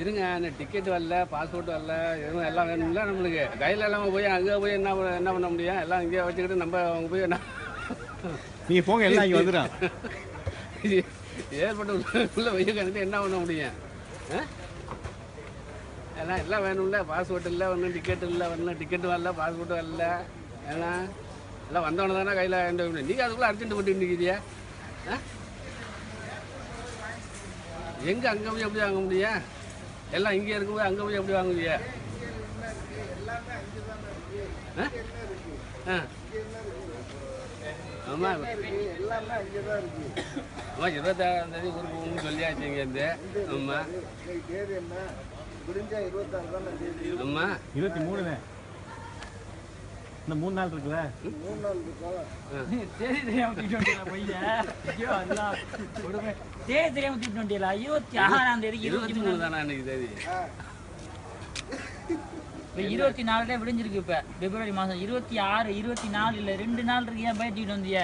இருங்க டிக்கெட் வரல, பாஸ்போர்ட் வரல, எதுவும் எல்லாம் வேணும்ல நம்மளுக்கு. கையில் எல்லாம் போய் அங்கே போய் என்ன பண்ண முடியும்? எல்லாம் இங்கே வச்சுக்கிட்டு நம்ம அவங்க போய் என்ன நீங்கள் போங்க, எல்லாம் இங்கே வந்துடும். ஏற்பட்டு உள்ள வெய்ய கண்டுட்டு என்ன பண்ண முடியும்? எல்லாம் வேணும்ல. பாஸ்போர்ட் இல்லை, ஒன்றும் டிக்கெட் இல்லை, ஒன்றும் டிக்கெட் வரல, பாஸ்போர்ட் வரல. ஏன்னா எல்லாம் வந்தவொடனே தானே கையில் வேண்டிய. நீங்கள் அதுக்குள்ளே அர்ஜென்ட் போட்டு நிற்கிறியா? எங்கே அங்கே போய் எப்படி வாங்க முடியும்? எல்லாம் இங்கே இருக்கும்போது அங்கே போய் எப்படி வாங்குவீங்க? ஆமாம், ஆமாம் 26ஆம் தேதி ஊருக்கு போகணும்னு சொல்லியாச்சு இங்கேருந்து. ஆமாம் ஆமாம் 23 இந்த 3 நாள் இருக்குல்ல, 3 நாள் இருக்கா? தேதி தெரியாம தூக்கிட்டு தேதி தெரியாம தூக்கிட்டு 26ஆம் தேதி 23 தானே அன்னைக்கு தேதி. 24 விடிஞ்சிருக்கு. இப்ப பிப்ரவரி மாசம் 26 24 இல்ல 2 நாள் இருக்கு. ஏன் பயத்திட்டு வந்திய?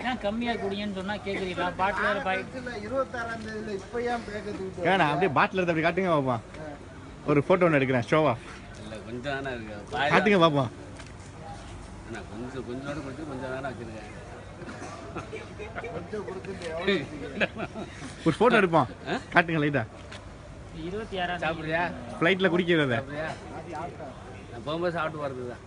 ஏன் கம்மியா குடிங்கன்னு சொன்னா கேக்குறீங்களா? பாட்டில் வேற 26ஆம் தேதியில இப்ப ஏன் பேக்க தூக்கிட்டு ஏன்னா அப்படியே பாட்டில் எடுத்து அப்படி காட்டுங்க பாப்பா. ஒரு ஃபோட்டோ ஒன்று எடுக்கிறேன், ஷோவா இல்லை கொஞ்சம் தானே இருக்கு. காட்டுங்க பாப்பா. நான் கொஞ்சோடு கொடுத்து கொஞ்சம் தானே வச்சுருக்கேன். கொஞ்சம் கொடுத்துட்டு ஒரு ஃபோட்டோ எடுப்பான், காட்டுங்க லைட்டா. 26 சாப்பிட்றியா? ஃப்ளைட்டில் குடிக்கிறத சாப்பிட்றியா? நான் போகும்போது சாப்பிட்டு வரது தான்.